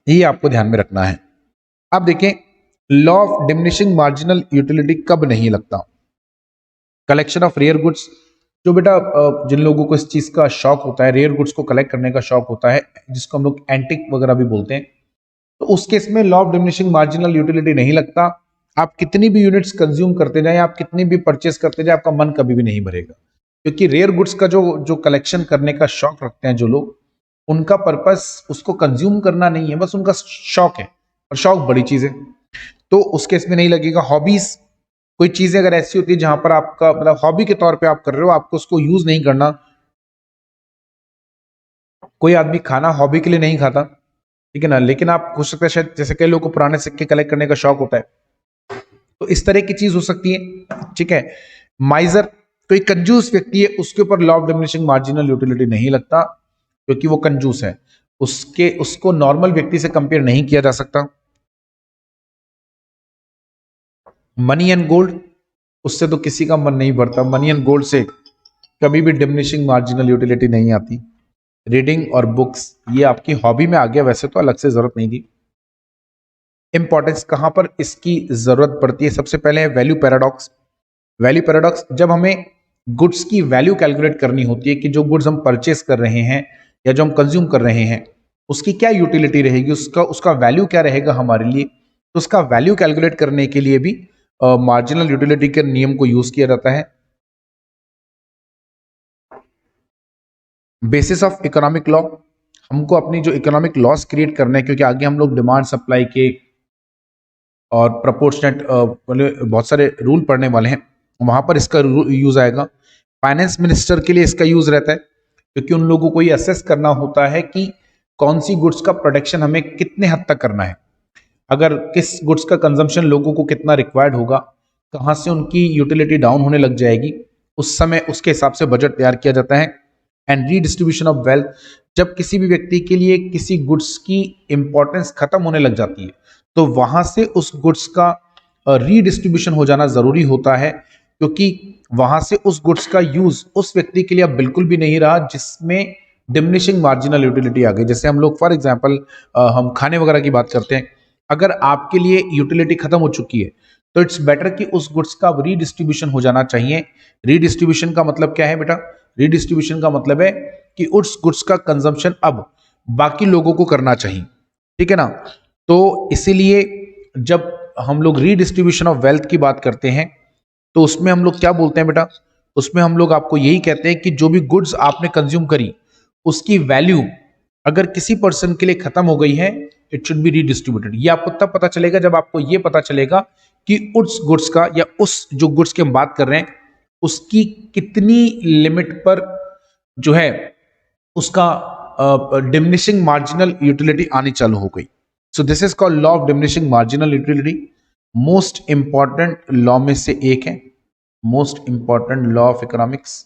ये आपको ध्यान में रखना है। अब देखें, law of diminishing marginal utility कब नहीं लगता? Collection of rare goods. जो बेटा जिन लोगों को इस चीज का शौक होता है, रेयर गुड्स को कलेक्ट करने का शौक होता है, जिसको हम लोग एंटिक वगैरह भी बोलते हैं, तो उस केस में law of diminishing marginal utility नहीं लगता। आप कितनी भी यूनिट्स कंज्यूम करते जाए, आप कितनी भी परचेस करते जाए, आपका मन कभी भी नहीं भरेगा, क्योंकि रेयर गुड्स का जो कलेक्शन करने का शौक रखते हैं जो लोग, उनका पर्पस उसको कंज्यूम करना नहीं है, बस उनका शौक है, और शौक बड़ी चीज है, तो उस केस में नहीं लगेगा। हॉबीज, कोई चीजें अगर ऐसी होती है जहां पर आपका मतलब हॉबी के तौर पे आप कर रहे हो, आपको उसको यूज नहीं करना। कोई आदमी खाना हॉबी के लिए नहीं खाता, ठीक है ना, लेकिन आप हो सकता है शायद, जैसे कई लोगों को पुराने सिक्के कलेक्ट करने का शौक होता है, तो इस तरह की चीज हो सकती है। ठीक है, माइजर, कोई कंजूस व्यक्ति है, उसके ऊपर law of diminishing marginal utility नहीं लगता, क्योंकि वो कंजूस है, उसको नॉर्मल व्यक्ति से कंपेयर नहीं किया जा सकता। मनी एंड गोल्ड, उससे तो किसी का मन नहीं भरता, मनी एंड गोल्ड से कभी भी डिमिनिशिंग मार्जिनल यूटिलिटी नहीं आती। रीडिंग और बुक्स, ये आपकी हॉबी में आ गया, वैसे तो अलग से जरूरत नहीं थी। इंपॉर्टेंस कहां पर इसकी जरूरत पड़ती है? सबसे पहले है वैल्यू पैराडॉक्स। वैल्यू पैराडॉक्स, जब हमें गुड्स की वैल्यू कैलकुलेट करनी होती है कि जो गुड्स हम परचेस कर रहे हैं या जो हम कंज्यूम कर रहे हैं उसकी क्या यूटिलिटी रहेगी, उसका वैल्यू क्या रहेगा हमारे लिए, तो उसका वैल्यू कैलकुलेट करने के लिए भी मार्जिनल यूटिलिटी के नियम को यूज किया जाता है। बेसिस ऑफ इकोनॉमिक लॉ, हमको अपनी जो इकोनॉमिक लॉस क्रिएट करना है, क्योंकि आगे हम लोग डिमांड सप्लाई के और प्रपोर्शनेट बहुत सारे रूल पढ़ने वाले हैं, वहां पर इसका यूज आएगा। फाइनेंस मिनिस्टर के लिए इसका यूज रहता है, क्योंकि उन लोगों को ये असेस करना होता है कि कौन सी गुड्स का प्रोडक्शन हमें कितने हद तक करना है, अगर किस गुड्स का कंजम्पशन लोगों को कितना रिक्वायर्ड होगा, कहाँ से उनकी यूटिलिटी डाउन होने लग जाएगी, उस समय उसके हिसाब से बजट तैयार किया जाता है। एंड रीडिस्ट्रीब्यूशन ऑफ वेल्थ, जब किसी भी व्यक्ति के लिए किसी गुड्स की इंपॉर्टेंस खत्म होने लग जाती है तो वहां से उस गुड्स का रीडिस्ट्रीब्यूशन हो जाना जरूरी होता है, क्योंकि वहां से उस गुड्स का यूज उस व्यक्ति के लिए अब बिल्कुल भी नहीं रहा जिसमें डिमिनिशिंग मार्जिनल यूटिलिटी आ गई। जैसे हम लोग फॉर एग्जांपल हम खाने वगैरह की बात करते हैं, अगर आपके लिए यूटिलिटी खत्म हो चुकी है तो इट्स बेटर कि उस गुड्स का रीडिस्ट्रीब्यूशन हो जाना चाहिए। रीडिस्ट्रीब्यूशन का मतलब क्या है बेटा? रीडिस्ट्रीब्यूशन का मतलब है कि उस गुड्स का कंजम्पशन अब बाकी लोगों को करना चाहिए, ठीक है ना। तो इसीलिए जब हम लोग रीडिस्ट्रीब्यूशन ऑफ वेल्थ की बात करते हैं तो उसमें हम लोग क्या बोलते हैं बेटा? उसमें हम लोग आपको यही कहते हैं कि जो भी गुड्स आपने कंज्यूम करी उसकी वैल्यू अगर किसी पर्सन के लिए खत्म हो गई है, इट शुड बी रीडिस्ट्रीब्यूटेड। ये आपको तब पता चलेगा जब आपको ये पता चलेगा कि उस गुड्स का या उस जो गुड्स की हम बात कर रहे हैं उसकी कितनी लिमिट पर जो है उसका डिमिनिशिंग मार्जिनल यूटिलिटी आनी चालू हो गई। So this is called law of diminishing marginal utility. Most important law में से एक है, most important law of economics,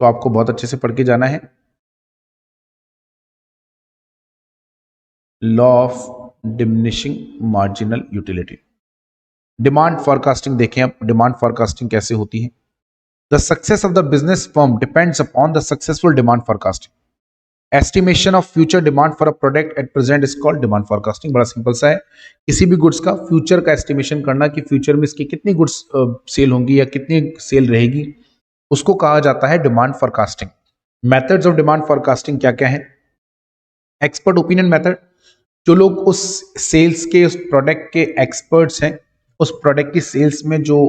तो आपको बहुत अच्छे से पढ़ के जाना है। Law of diminishing marginal utility. Demand forecasting देखें अब, डिमांड फॉरकास्टिंग कैसे होती है? The success of the business firm depends upon the successful demand forecasting. Estimation of future demand for a product at present is called demand forecasting. बड़ा simple सा है, किसी भी गुड्स का फ्यूचर का एस्टिमेशन करना कि फ्यूचर में इसकी कितनी गुड्स सेल होंगी या कितनी सेल रहेगी, उसको कहा जाता है demand forecasting. Methods of demand forecasting क्या क्या है? एक्सपर्ट ओपिनियन मेथड, जो लोग उस सेल्स के उस प्रोडक्ट के एक्सपर्ट्स हैं, उस प्रोडक्ट की सेल्स में जो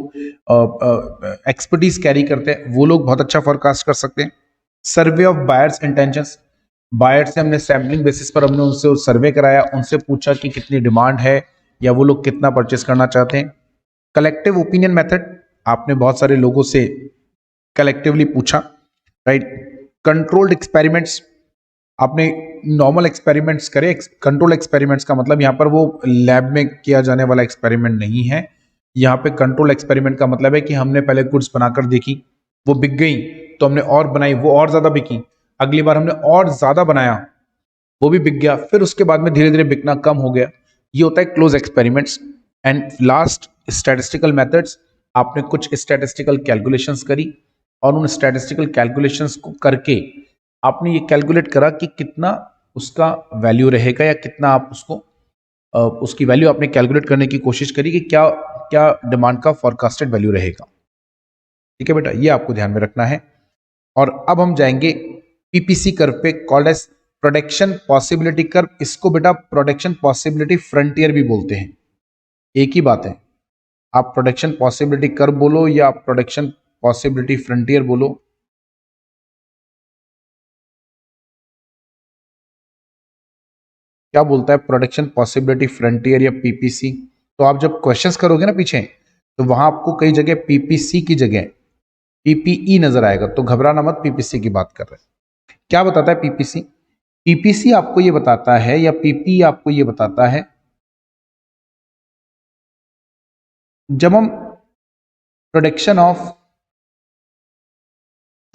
एक्सपर्टीज कैरी करते हैं वो लोग बहुत अच्छा फॉरकास्ट कर सकते हैं। Survey of buyers intentions, buyer से हमने सैम्पलिंग बेसिस पर हमने उनसे सर्वे कराया, उनसे पूछा कि कितनी डिमांड है या वो लोग कितना परचेस करना चाहते हैं। कलेक्टिव ओपिनियन मेथड, आपने बहुत सारे लोगों से कलेक्टिवली पूछा, राइट। कंट्रोल्ड एक्सपेरिमेंट्स, आपने नॉर्मल एक्सपेरिमेंट्स करे। कंट्रोल एक्सपेरिमेंट्स का मतलब यहाँ पर वो लैब में किया जाने वाला एक्सपेरिमेंट नहीं है, यहाँ पे कंट्रोल एक्सपेरिमेंट का मतलब है कि हमने पहले गुड्स बनाकर देखी, वो बिक गई तो हमने और बनाई, वो और ज्यादा बिकी, अगली बार हमने और ज्यादा बनाया, वो भी बिक गया, फिर उसके बाद में धीरे धीरे बिकना कम हो गया। ये होता है close experiments. And last statistical methods, आपने कुछ स्टैटिस्टिकल कैलकुलेशंस करी और उन स्टैटिस्टिकल कैलकुलेशंस को करके आपने ये कैलकुलेट करा कि कितना उसका वैल्यू रहेगा या कितना आप उसको उसकी वैल्यू आपने कैलकुलेट करने की कोशिश करी कि क्या क्या डिमांड का फॉरकास्टेड वैल्यू रहेगा। ठीक है बेटा, ये आपको ध्यान में रखना है। और अब हम जाएंगे पीपीसी कर्व पे, called as production possibility curve. इसको बेटा प्रोडक्शन पॉसिबिलिटी फ्रंटियर भी बोलते हैं, एक ही बात है। आप प्रोडक्शन पॉसिबिलिटी कर्व बोलो या प्रोडक्शन पॉसिबिलिटी फ्रंटियर बोलो, क्या बोलता है प्रोडक्शन पॉसिबिलिटी फ्रंटियर या पीपीसी। तो आप जब क्वेश्चंस करोगे ना पीछे, तो वहां आपको कई जगह पीपीसी की जगह पीपीई नजर आएगा, तो घबराना मत, पीपीसी की बात कर रहे हैं। क्या बताता है पीपीसी? पीपीसी आपको ये बताता है या पीपी आपको ये बताता है, जब हम production of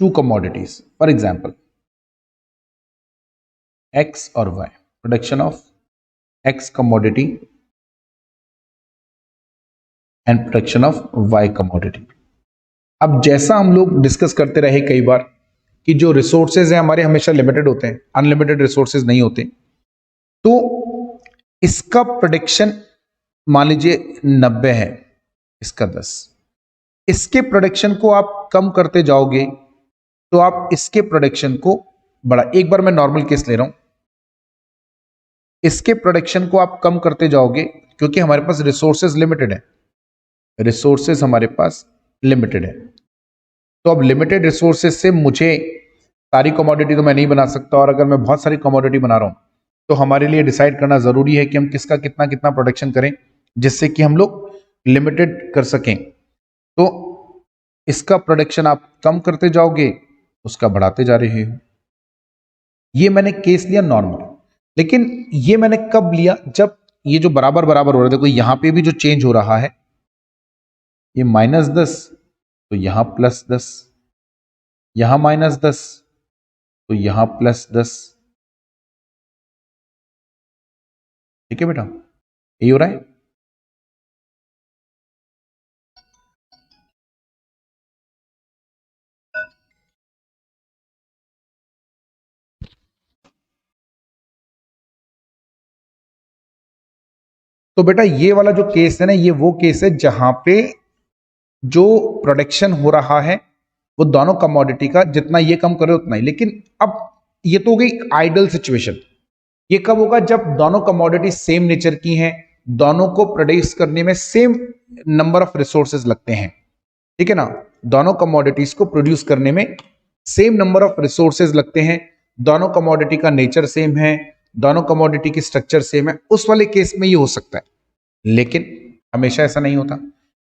two commodities, for example X और Y, production of X commodity and production of Y commodity. अब जैसा हम लोग डिस्कस करते रहे कई बार कि जो रिसोर्सेज हैं हमारे हमेशा लिमिटेड होते हैं, अनलिमिटेड रिसोर्सेज नहीं होते। तो इसका प्रोडक्शन मान लीजिए 90 है, इसका 10, इसके प्रोडक्शन को आप कम करते जाओगे तो आप इसके प्रोडक्शन को बड़ा, एक बार मैं नॉर्मल केस ले रहा हूं, इसके प्रोडक्शन को आप कम करते जाओगे क्योंकि हमारे पास रिसोर्सेज लिमिटेड है, रिसोर्सेज हमारे पास लिमिटेड है। तो अब लिमिटेड रिसोर्सेज से मुझे सारी कमोडिटी तो मैं नहीं बना सकता, और अगर मैं बहुत सारी कमोडिटी बना रहा हूं तो हमारे लिए डिसाइड करना जरूरी है कि हम किसका कितना कितना प्रोडक्शन करें जिससे कि हम लोग लिमिटेड कर सकें। तो इसका प्रोडक्शन आप कम करते जाओगे, उसका बढ़ाते जा रहे हो। ये मैंने केस लिया नॉर्मल, लेकिन ये मैंने कब लिया, जब ये जो बराबर बराबर हो रहा है, देखो यहां पे भी जो चेंज हो रहा है, ये -10 तो यहां +10, यहां -10 तो यहां +10। ठीक है बेटा, यही हो रहा है। तो बेटा ये वाला जो केस है ना, ये वो केस है जहां पे जो प्रोडक्शन हो रहा है वो दोनों कमोडिटी का जितना ये कम करे उतना ही। लेकिन अब ये तो हो गई आइडल सिचुएशन। ये कब होगा, जब दोनों कमोडिटी सेम नेचर की हैं, दोनों को प्रोड्यूस करने में सेम नंबर ऑफ रिसोर्सेज लगते हैं। ठीक है ना, दोनों कमोडिटीज को प्रोड्यूस करने में सेम नंबर ऑफ रिसोर्सेज लगते हैं, दोनों कमोडिटी का नेचर सेम है, दोनों कमोडिटी की स्ट्रक्चर सेम है, उस वाले केस में ये हो सकता है। लेकिन हमेशा ऐसा नहीं होता,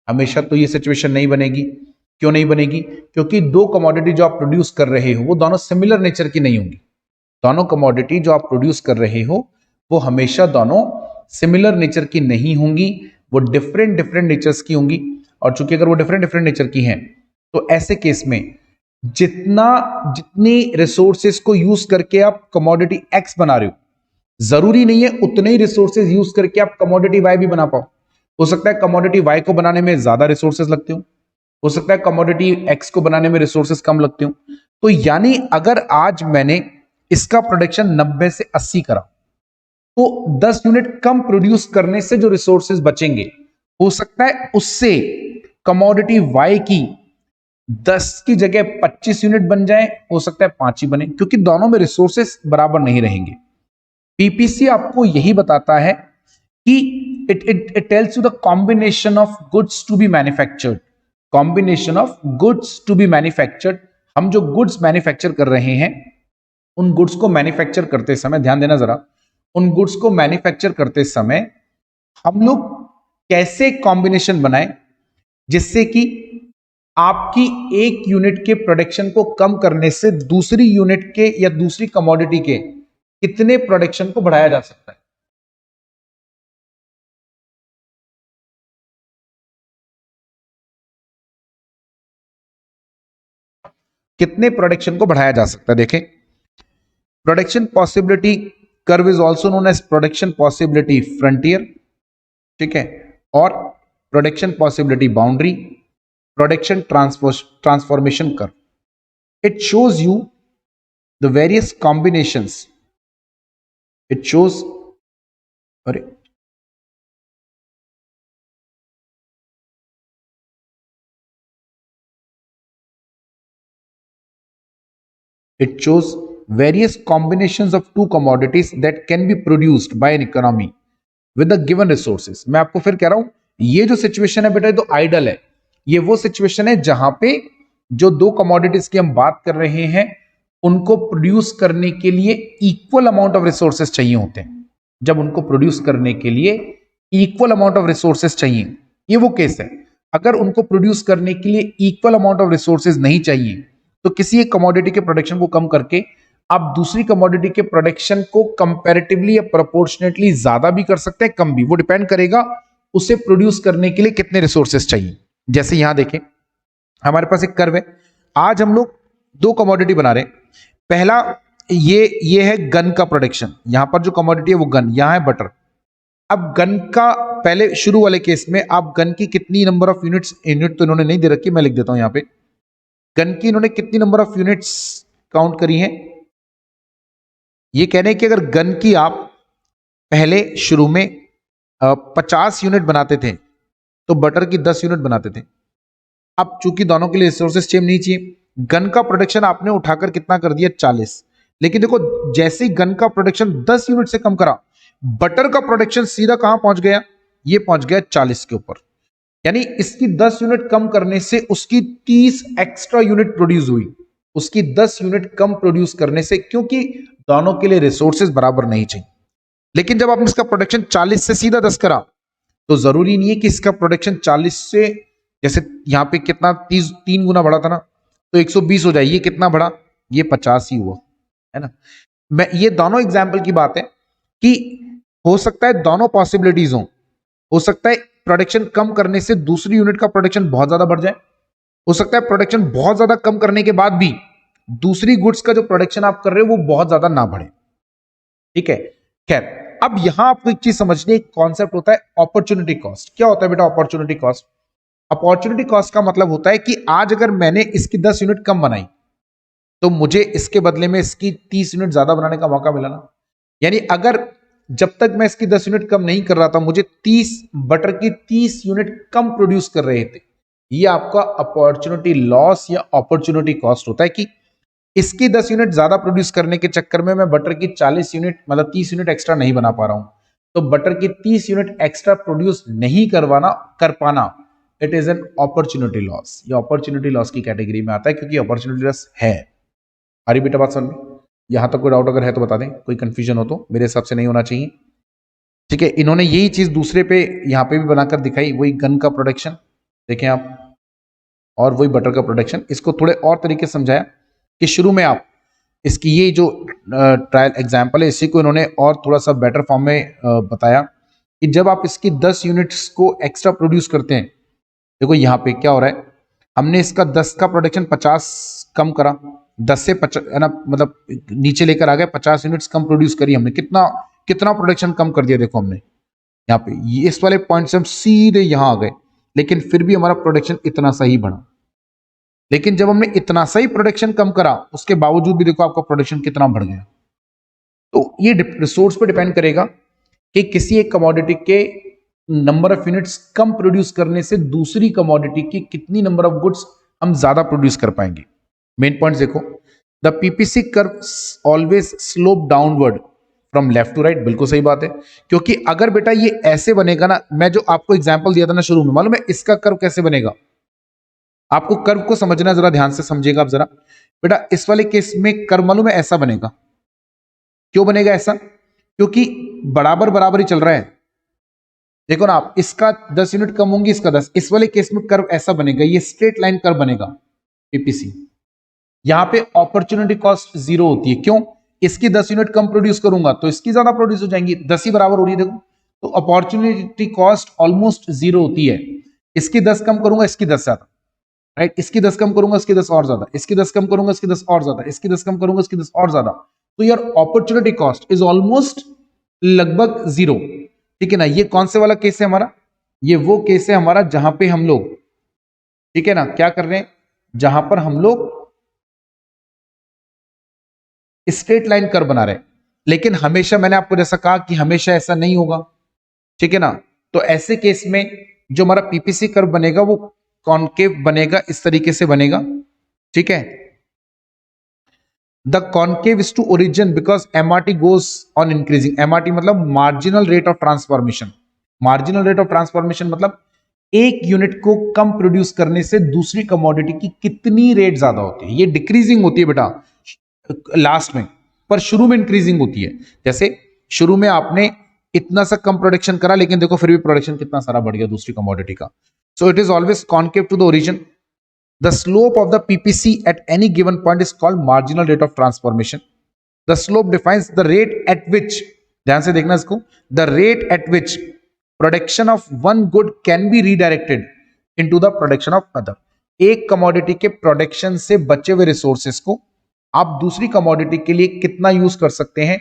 हमेशा तो ये सिचुएशन नहीं बनेगी। क्यों नहीं बनेगी? क्योंकि दो कमोडिटी जो आप प्रोड्यूस कर रहे हो वो दोनों सिमिलर नेचर की नहीं होंगी। दोनों कमोडिटी जो आप प्रोड्यूस कर रहे हो वो हमेशा दोनों सिमिलर नेचर की नहीं होंगी, वो डिफरेंट डिफरेंट नेचर्स की होंगी। और चूंकि अगर वो डिफरेंट डिफरेंट नेचर की हैं, तो ऐसे केस में जितनी रिसोर्सेज को यूज करके आप कमोडिटी एक्स बना रहे हो, जरूरी नहीं है उतने ही रिसोर्सेज यूज करके आप कमोडिटी वाई भी बना पाओ। हो सकता है कमोडिटी वाई को बनाने में ज्यादा रिसोर्सेज लगते हो सकता है कमोडिटी एक्स को बनाने में रिसोर्सेज कम लगते हो। तो यानी अगर आज मैंने इसका प्रोडक्शन 90 से 80 करा, तो 10 यूनिट कम प्रोड्यूस करने से जो रिसोर्सेज बचेंगे, हो सकता है उससे कमोडिटी वाई की 10 की जगह 25 यूनिट बन जाए, हो सकता है 5 ही बने, क्योंकि दोनों में रिसोर्सेज बराबर नहीं रहेंगे। पीपीसी आपको यही बताता है कि it tells you the combination of goods to be manufactured, combination of goods to be manufactured. हम जो गुड्स मैन्युफैक्चर कर रहे हैं, उन गुड्स को मैन्युफैक्चर करते समय ध्यान देना जरा, उन गुड्स को मैन्युफैक्चर करते समय हम लोग कैसे कॉम्बिनेशन बनाएं जिससे कि आपकी एक यूनिट के प्रोडक्शन को कम करने से दूसरी यूनिट के या दूसरी कमोडिटी के कितने प्रोडक्शन को बढ़ाया जा सकता है। कितने प्रोडक्शन को बढ़ाया जा सकता है। देखें, production possibility curve is also known as production possibility frontier, ठीक है, और production possibility boundary, production transformation curve. It shows you the various combinations, it shows, अरे it shows various combinations of two commodities that can be produced by an economy with the given resources। मैं आपको फिर कह रहा हूं, ये जो situation है बेटा, ये तो आइडल है। ये वो सिचुएशन है जहां पे जो दो कमोडिटीज की हम बात कर रहे हैं, उनको प्रोड्यूस करने के लिए इक्वल अमाउंट ऑफ रिसोर्सेज चाहिए होते हैं। जब उनको प्रोड्यूस करने के लिए इक्वल अमाउंट ऑफ रिसोर्सेज चाहिए, ये वो केस है। अगर उनको प्रोड्यूस करने के लिए इक्वल अमाउंट ऑफ रिसोर्सेज नहीं चाहिए, तो किसी एक कमोडिटी के प्रोडक्शन को कम करके आप दूसरी कमोडिटी के प्रोडक्शन को कंपैरेटिवली या प्रोपोर्शनेटली ज्यादा भी कर सकते हैं, कम भी। वो डिपेंड करेगा उसे प्रोड्यूस करने के लिए कितने रिसोर्सेज चाहिए। जैसे यहां देखें, हमारे पास एक कर्व है, आज हम लोग दो कमोडिटी बना रहे हैं। पहला ये है गन का प्रोडक्शन, यहां पर जो कमोडिटी है वो गन, यहां है बटर। अब गन का पहले शुरू वाले केस में आप गन की कितनी नंबर ऑफ यूनिट्स, यूनिट तो इन्होंने नहीं दे रखी, मैं लिख देता हूं यहां पे, गन की इन्होंने कितनी नंबर ऑफ यूनिट्स काउंट करी हैं। ये कहने कि अगर गन की आप पहले शुरू में 50 यूनिट बनाते थे, तो बटर की 10 यूनिट बनाते थे। अब चूंकि दोनों के लिए रिसोर्सेज सेम नहीं चाहिए, गन का प्रोडक्शन आपने उठाकर कितना कर दिया, 40। लेकिन देखो, जैसे ही गन का प्रोडक्शन 10 यूनिट से कम करा, बटर का प्रोडक्शन सीधा कहां पहुंच गया, ये पहुंच गया 40 के ऊपर। यानी इसकी 10 यूनिट कम करने से उसकी 30 एक्स्ट्रा यूनिट प्रोड्यूस हुई, उसकी 10 यूनिट कम प्रोड्यूस करने से, क्योंकि दोनों के लिए रिसोर्सेज बराबर नहीं चाहिए। लेकिन जब आपने इसका प्रोडक्शन 40 से सीधा 10 करा, तो जरूरी नहीं है कि इसका प्रोडक्शन 40 से जैसे यहाँ पे कितना 3 गुना बढ़ा था ना, तो 120 हो जाए, ये कितना बढ़ा, ये 50 ही हुआ, है ना। मैं ये दोनों एग्जाम्पल की बात है कि हो सकता है दोनों पॉसिबिलिटीज हो सकता है प्रोडक्शन कम करने से दूसरी यूनिट का प्रोडक्शन बहुत ज्यादा बढ़ जाए, हो सकता है प्रोडक्शन बहुत ज्यादा कम करने के बाद भी दूसरी गुड्स का जो प्रोडक्शन आप कर रहे हो वो बहुत ज्यादा ना बढ़े, ठीक है। खैर, अब यहां आपको एक चीज समझनी है, एक कॉन्सेप्ट होता है अपॉर्चुनिटी कॉस्ट। क्या होता है बेटा अपॉर्चुनिटी कॉस्ट? अपॉर्चुनिटी कॉस्ट का मतलब होता है कि आज अगर मैंने इसकी 10 यूनिट कम बनाई तो मुझे इसके बदले में इसकी 30 यूनिट ज्यादा बनाने का मौका मिला ना। यानी अगर जब तक मैं इसकी 10 यूनिट कम नहीं कर रहा था, मुझे 30 बटर की 30 यूनिट कम प्रोड्यूस कर रहे थे, ये आपका अपॉर्चुनिटी लॉस या अपॉर्चुनिटी कॉस्ट होता है कि इसकी 10 यूनिट ज्यादा प्रोड्यूस करने के चक्कर में मैं बटर की 40 यूनिट मतलब 30 यूनिट एक्स्ट्रा नहीं बना पा रहा हूं। तो बटर की 30 यूनिट एक्स्ट्रा प्रोड्यूस नहीं कर पाना, it is an opportunity loss. ये अपॉर्चुनिटी लॉस की कैटेगरी में आता है क्योंकि अपॉर्चुनिटी लॉस है। अरे बेटा बात समझ में, यहां तक कोई डाउट अगर है तो बता दें, कोई कंफ्यूजन हो तो, मेरे हिसाब से नहीं होना चाहिए, ठीक है। इन्होंने यही चीज दूसरे पे यहां पे भी बनाकर दिखाई, वही गन का प्रोडक्शन देखें आप और वही बटर का प्रोडक्शन। इसको थोड़े और तरीके से समझाया कि शुरू में आप इसकी ये जो ट्रायल एग्जाम्पल है इसी को इन्होंने और थोड़ा सा बेटर फॉर्म में बताया कि जब आप इसकी 10 यूनिट्स को एक्स्ट्रा प्रोड्यूस करते हैं, देखो यहाँ पे क्या हो रहा है, हमने इसका 10 का प्रोडक्शन 50 कम करा, 10 से 50 है ना, मतलब नीचे लेकर आ गए, 50 यूनिट्स कम प्रोड्यूस करी हमने। कितना कितना प्रोडक्शन कम कर दिया देखो हमने यहाँ पे, ये इस वाले पॉइंट से हम सीधे यहाँ आ गए, लेकिन फिर भी हमारा प्रोडक्शन इतना सही बढ़ा। लेकिन जब हमने इतना सही प्रोडक्शन कम करा उसके बावजूद भी देखो आपका प्रोडक्शन कितना बढ़ गया। तो ये रिसोर्स पे डिपेंड करेगा कि किसी एक कमोडिटी के number of units come produce करने से दूसरी कमोडिटी की कितनी नंबर ऑफ गुड्स हम ज्यादा प्रोड्यूस कर पाएंगे। मेन पॉइंट देखो, the PPC curve always slope downward from left to right. बिल्कुल सही बात है, क्योंकि अगर बेटा ये ऐसे बनेगा ना, मैं जो आपको एग्जांपल दिया था ना शुरू में, मालूम है इसका कर्व कैसे बनेगा? आपको कर्व को समझना, जरा ध्यान से समझिएगा आप जरा बेटा। इस वाले केस में कर्व मालूम है ऐसा बनेगा। क्यों बनेगा ऐसा? क्योंकि बराबर बराबर ही चल रहा है। देखो ना आप, इसका 10 यूनिट कम होंगी, इसका 10। इस वाले केस में कर्व ऐसा बनेगा, ये स्ट्रेट लाइन कर्व बनेगा पीपीसी। यहां पे अपॉर्चुनिटी कॉस्ट 0 होती है। क्यों? इसकी 10 यूनिट कम प्रोड्यूस करूंगा तो इसकी ज्यादा प्रोड्यूस हो जाएंगी, 10 ही बराबर हो रही है देखो। तो अपॉर्चुनिटी कॉस्ट ऑलमोस्ट 0 होती है। इसकी 10 कम करूंगा, इसकी 10 ज्यादा, राइट। इसकी 10 कम करूंगा, इसकी 10 और ज्यादा, इसकी 10 कम करूंगा, इसकी 10 और ज्यादा, इसकी 10 कम करूंगा, इसकी 10 और ज्यादा। तो यार अपॉर्चुनिटी कॉस्ट इज ऑलमोस्ट लगभग 0, ठीक है ना। ये कौन से वाला केस है हमारा? ये वो केस है हमारा जहां पे हम लोग, ठीक है ना, क्या कर रहे हैं, जहां पर हम लोग स्ट्रेट लाइन कर्व बना रहे हैं। लेकिन हमेशा मैंने आपको जैसा कहा कि हमेशा ऐसा नहीं होगा, ठीक है ना। तो ऐसे केस में जो हमारा पीपीसी कर्व बनेगा वो कॉनकेव बनेगा, इस तरीके से बनेगा, ठीक है। The concave is to origin because MRT goes on increasing. MRT मतलब marginal rate of transformation. Marginal rate of transformation मतलब एक यूनिट को कम प्रोड्यूस करने से दूसरी कमोडिटी की कितनी रेट ज्यादा होती है। ये डिक्रीजिंग होती है बेटा लास्ट में, पर शुरू में इंक्रीजिंग होती है। जैसे शुरू में आपने इतना सा कम प्रोडक्शन करा, लेकिन देखो फिर भी प्रोडक्शन कितना सारा बढ़ गया दूसरी कमोडिटी का। So it is always concave to the origin. The slope of the PPC at any given point is called marginal rate of transformation. The slope defines the rate at which, ध्यान से देखना इसको, the rate at which production of one good can be redirected into the production of other. एक commodity के production से बचे हुए resources को आप दूसरी कमोडिटी के लिए कितना यूज कर सकते हैं,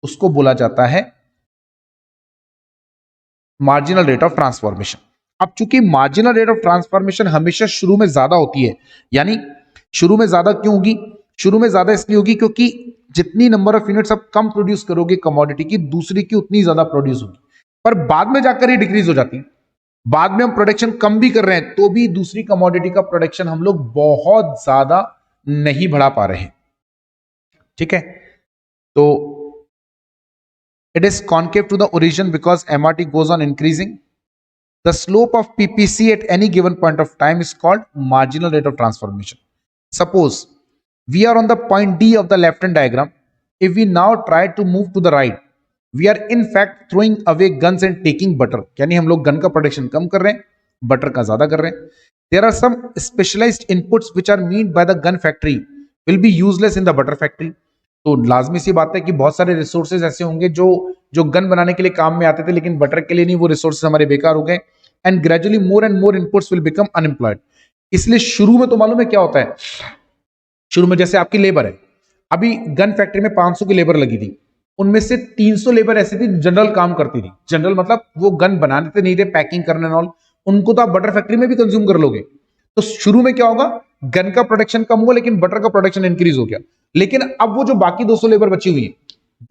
उसको बोला जाता है मार्जिनल रेट ऑफ ट्रांसफॉर्मेशन। अब चूंकि मार्जिनल रेट ऑफ ट्रांसफॉर्मेशन हमेशा शुरू में ज्यादा होती है, यानी शुरू में ज्यादा क्यों होगी? शुरू में ज्यादा इसलिए होगी क्योंकि जितनी नंबर ऑफ यूनिट्स आप कम प्रोड्यूस करोगे कमोडिटी की, दूसरी की उतनी ज्यादा प्रोड्यूस होगी। पर बाद में जाकर ये डिक्रीज हो जाती है। बाद में हम प्रोडक्शन कम भी कर रहे हैं तो भी दूसरी कमोडिटी का प्रोडक्शन हम लोग बहुत ज्यादा नहीं बढ़ा पा रहे हैं, ठीक है। तो it is concave to the origin because MRT goes on increasing. The slope of PPC at any given point of time is called marginal rate of transformation. Suppose we are on the point D of the left hand diagram. If we now try to move to the right, we are in fact throwing away guns and taking butter. यानी हम लोग gun का production कम कर रहे हैं, butter का ज्यादा कर रहे हैं। There are some specialized inputs which are made by the gun factory will be useless in the butter factory. तो लाजमी सी बात है कि बहुत सारे रिसोर्सेज ऐसे होंगे जो जो गन बनाने के लिए काम में आते थे लेकिन बटर के लिए नहीं, वो रिसोर्सेज हमारे बेकार हो गए. And gradually more and more inputs will become unemployed. इसलिए शुरू में तो मालूम है क्या होता है, शुरू में जैसे आपकी लेबर है, अभी गन फैक्ट्री में 500 की लेबर लगी थी, उनमें से 300 लेबर ऐसी थी जनरल काम करती थी. जनरल मतलब वो गन बनाने तो नहीं थे, पैकिंग करने ऑल, उनको तो आप बटर फैक्ट्री में भी कंज्यूम कर लोगे. तो शुरू में क्या होगा, गन का प्रोडक्शन कम हुआ लेकिन बटर का प्रोडक्शन इंक्रीज हो गया. लेकिन अब वो जो बाकी 200 लेबर बची हुई है,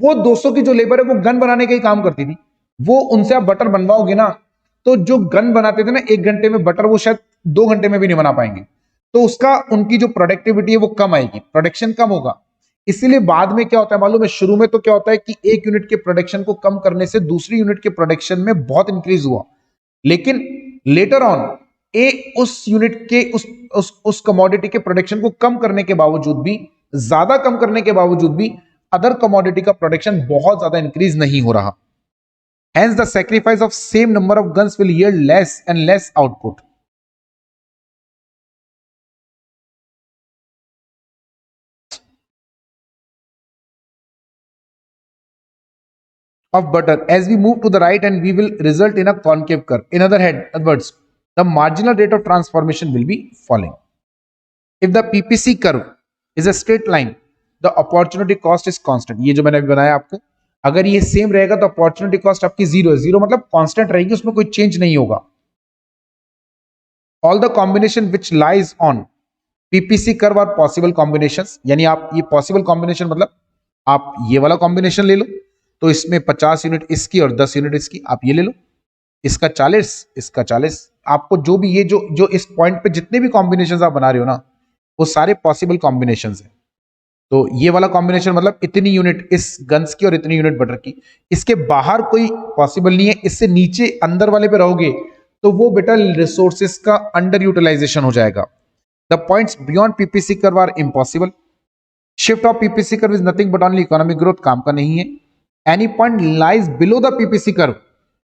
वो 200 की जो लेबर है वो गन बनाने का ही काम करती थी, वो उनसे आप बटर बनवाओगे ना, तो जो गन बनाते थे ना 1 घंटे में बटर, वो शायद 2 घंटे में भी नहीं बना पाएंगे. तो उसका उनकी जो प्रोडक्टिविटी है वो कम आएगी, प्रोडक्शन कम होगा. इसीलिए बाद में क्या होता है मालूम है, शुरू में तो क्या होता है कि एक यूनिट के प्रोडक्शन को कम करने से दूसरी यूनिट के प्रोडक्शन में बहुत इंक्रीज हुआ, लेकिन लेटर ऑन उस यूनिट के उस कमोडिटी के प्रोडक्शन को कम करने के बावजूद भी, ज्यादा कम करने के बावजूद भी अदर कमोडिटी का प्रोडक्शन बहुत ज्यादा इंक्रीज नहीं हो रहा. Hence the sacrifice of same number of guns will yield less and less output. Of butter as we move to the right, and we will result in a concave curve. In other words, the marginal rate of transformation will be falling. If the PPC curve is a straight line, the opportunity cost is constant. ये जो मैंने अभी बनाया आपको, अगर ये same रहेगा तो अपॉर्चुनिटी कॉस्ट आपकी जीरो है. जीरो मतलब कांस्टेंट रहेगी, उसमें कोई चेंज नहीं होगा. All the combination which lies on PPC curve are possible combinations. यानी आप ये पॉसिबल कॉम्बिनेशन मतलब आप ये वाला कॉम्बिनेशन ले लो, तो इसमें 50 यूनिट इसकी और 10 यूनिट इसकी, आप ये ले लो, इसका 40, इसका 40. आपको जो भी ये जो इस पॉइंट पे जितने भी कॉम्बिनेशंस आप बना रहे हो ना, वो सारे पॉसिबल कॉम्बिनेशंस हैं. तो ये वाला कॉम्बिनेशन मतलब इतनी यूनिट इस गन्स की और इतनी यूनिट बटर की, इसके बाहर कोई पॉसिबल नहीं है. इससे नीचे अंदर वाले पे रहोगे तो वो बेटा रिसोर्सेस का अंडर यूटिलाइजेशन हो जाएगा. The points beyond PPC curve are impossible. Shift of PPC curve is nothing but only economic growth, काम का नहीं है. Any point lies below the PPC curve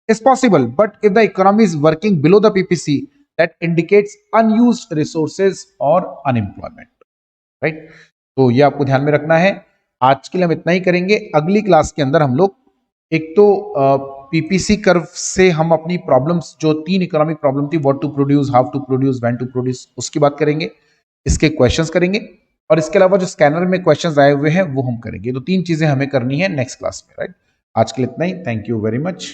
is possible, but if the economy is working below the PPC, that indicates unused resources or unemployment, right? तो ये आपको ध्यान में रखना है. आज के लिए हम इतना ही करेंगे. अगली क्लास के अंदर हम लोग एक तो पीपीसी कर्व से हम अपनी प्रॉब्लम्स, जो 3 इकोनॉमिक प्रॉब्लम थी, what to produce, how to produce, when to produce, उसकी बात करेंगे, इसके क्वेश्चंस करेंगे, और इसके अलावा जो स्कैनर में क्वेश्चंस आए हुए हैं वो हम करेंगे. तो 3 चीजें हमें करनी है नेक्स्ट क्लास में, राइट? आज के लिए इतना ही. Thank you very much.